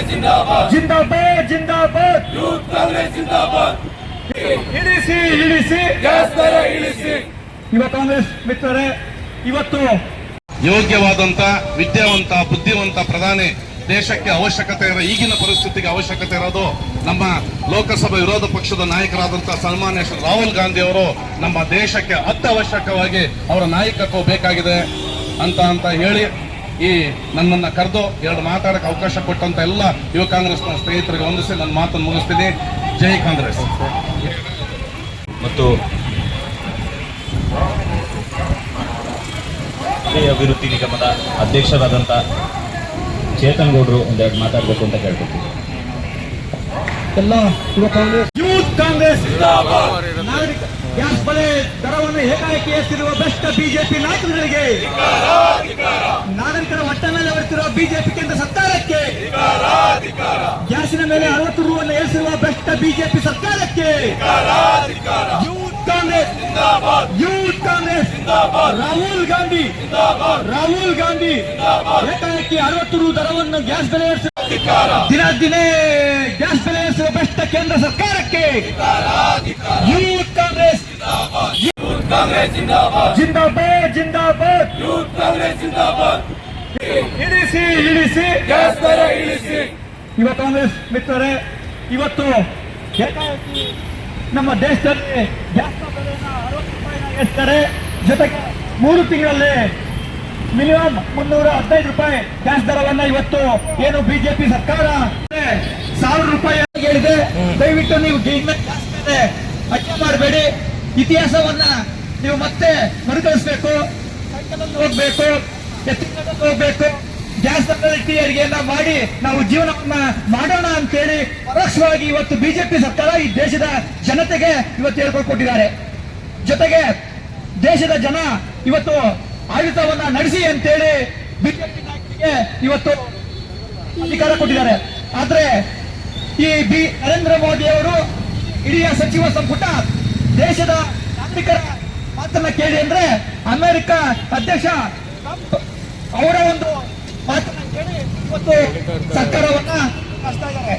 ಜಿಂದಾಬಾದ್ ಜಿಂದಾಬಾದ್ youth Congress ಜಿಂದಾಬಾದ್. ಇಳಿಸಿ ಇಳಿಸಿ gas ದರ ಇಳಿಸಿ. ಯುವ ಕಾಂಗ್ರೆಸ್ ಮಿತ್ರರೇ, ಇವತ್ತು ಯೋಗ್ಯವಾದಂತ ವಿದ್ಯಾವಂತ ಬುದ್ಧಿವಂತ ಪ್ರಧಾನಿ ದೇಶಕ್ಕೆ ಅವಶ್ಯಕತೆ ಇರೋ ಈಗಿನ ಪರಿಸ್ಥಿತಿಗೆ ಅವಶ್ಯಕತೆ ಇರೋದು ನಮ್ಮ ಲೋಕಸಭಾ ವಿರೋಧ ಪಕ್ಷದ ನಾಯಕರಾದಂತಹ ಸನ್ಮಾನ್ಯ ಶ್ರೀ ರಾಹುಲ್ ಗಾಂಧಿ ಅವರು ನಮ್ಮ ದೇಶಕ್ಕೆ ಅತ್ಯವಶ್ಯಕವಾಗಿ ಅವರ ನಾಯಕತ್ವ ಬೇಕಾಗಿದೆ ಅಂತ ಹೇಳಿ ಈ ನನ್ನನ್ನು ಕರೆದು ಎರಡು ಮಾತಾಡಕ್ಕೆ ಅವಕಾಶ ಕೊಟ್ಟಂತ ಎಲ್ಲ ಯುವ ಕಾಂಗ್ರೆಸ್ನ ಸ್ನೇಹಿತರಿಗೆ ವಂದಿಸಿ ನನ್ನ ಮಾತನ್ನು ಮುಗಿಸ್ತೀನಿ. ಜೈ ಕಾಂಗ್ರೆಸ್. ಮತ್ತು ಅಭಿವೃದ್ಧಿ ನಿಗಮದ ಅಧ್ಯಕ್ಷರಾದಂಥ ಚೇತನ್ ಗೌಡರು ಒಂದೆರಡು ಮಾತಾಡಬೇಕು ಅಂತ ಕೇಳ್ಕೊತೀವಿ. ಎಲ್ಲ ಯುವ ಕಾಂಗ್ರೆಸ್ ಯೂತ್ ಕಾಂಗ್ರೆಸ್ ನಾಗರಿಕ ಗ್ಯಾಸ್ ಬೆಲೆ ದರವನ್ನು ಏಕಾಏಕಿ ಏರಿಸಿರುವ ಭ್ರಷ್ಟ ಬಿಜೆಪಿ ನಾಯಕರುಗಳಿಗೆ, ನಾಗರಿಕರ ಹೊಟ್ಟೆ ಮೇಲೆ ಹೊರತಿರುವ ಬಿಜೆಪಿ ಕೇಂದ್ರ ಸರ್ಕಾರಕ್ಕೆ, ಗ್ಯಾಸಿನ ಮೇಲೆ 60 ರೂವನ್ನು ಏರಿಸಿರುವ ಭ್ರಷ್ಟ ಬಿಜೆಪಿ ಸರ್ಕಾರಕ್ಕೆ, ಯೂತ್ ಕಾಂಗ್ರೆಸ್ ಯೂತ್ ಕಾಂಗ್ರೆಸ್ ರಾಹುಲ್ ಗಾಂಧಿ ಏಕಾಏಕಿ 60 ರೂ ದರವನ್ನು ಗ್ಯಾಸ್ ಬೆಲೆ ದಿನೇ ಗ್ಯಾಸ್ ಬೆಲೆ ಏರಿಸುವ ಭ್ರಷ್ಟ ಕೇಂದ್ರ ಸರ್ಕಾರಕ್ಕೆ, ಯೂತ್ ಕಾಂಗ್ರೆಸ್ ಜಿಂದಾಬಾದ್ ಜಿಂದಾಬಾದ್ ಯೂತ್ ಕಾಂಗ್ರೆಸ್ ಜಿಂದಾಬಾದ್. ಇಳಿಸಿ ಇಳಿಸಿ ಗ್ಯಾಸ್ ದರ ಇಳಿಸಿ. ಯುವ ಕಾಂಗ್ರೆಸ್ ಮಿತ್ರರೇ, ಇವತ್ತು ಏಕಾಏಕಿ ನಮ್ಮ ದೇಶದಲ್ಲಿ ಗ್ಯಾಸ್ ಬೆಲೆಯನ್ನು 60 ರೂಪಾಯಿನ ಏರಿಸ್ತಾರೆ. ಜೊತೆಗೆ 3 ತಿಂಗಳಲ್ಲಿ ಮಿನಿಮಮ್ 315 ರೂಪಾಯಿ ಗ್ಯಾಸ್ ದರವನ್ನ ಇವತ್ತು ಏನು ಬಿಜೆಪಿ ಸರ್ಕಾರ 1000 ರೂಪಾಯಿ ಹೇಳಿದೆ. ದಯವಿಟ್ಟು ನೀವು ಗ್ಯಾಸ್ ಮೇಲೆ ಹತ್ಯೆ ಮಾಡಬೇಡಿ. ಇತಿಹಾಸವನ್ನ ನೀವು ಮತ್ತೆ ಮರುಕಳಿಸಬೇಕು. ಸೈಕಲಲ್ಲಿ ಹೋಗ್ಬೇಕು, ಎತ್ತಿನಲ್ಲಿ ಹೋಗ್ಬೇಕು, ಗ್ಯಾಸ್ ಅರಿಗೆಯನ್ನ ಮಾಡಿ ನಾವು ಜೀವನವನ್ನ ಮಾಡೋಣ ಅಂತೇಳಿ ಪರೋಕ್ಷವಾಗಿ ಇವತ್ತು ಬಿಜೆಪಿ ಸರ್ಕಾರ ಈ ದೇಶದ ಜನತೆಗೆ ಇವತ್ತು ಹೇಳ್ಕೊಟ್ಟಿದ್ದಾರೆ. ಜೊತೆಗೆ ದೇಶದ ಜನ ಇವತ್ತು ಆಡಳಿತವನ್ನ ನಡೆಸಿ ಅಂತೇಳಿ ಬಿಜೆಪಿ ನಾಯಕರಿಗೆ ಇವತ್ತು ಅಧಿಕಾರ ಕೊಟ್ಟಿದ್ದಾರೆ. ಆದ್ರೆ ಈ ನರೇಂದ್ರ ಮೋದಿ ಅವರು ಇಡೀ ಸಚಿವ ಸಂಪುಟ ದೇಶದ ನಾಗರಿಕರ ಮಾತನ್ನ ಕೇಳಿ ಅಂದ್ರೆ ಅಮೆರಿಕ ಅಧ್ಯಕ್ಷ ಟ್ರಂಪ್ ಅವರ ಒಂದು ಮಾತನ್ನ ಕೇಳಿ ಇವತ್ತು ಸರ್ಕಾರವನ್ನ ನಡೆಸ್ತಾ ಇದ್ದಾರೆ.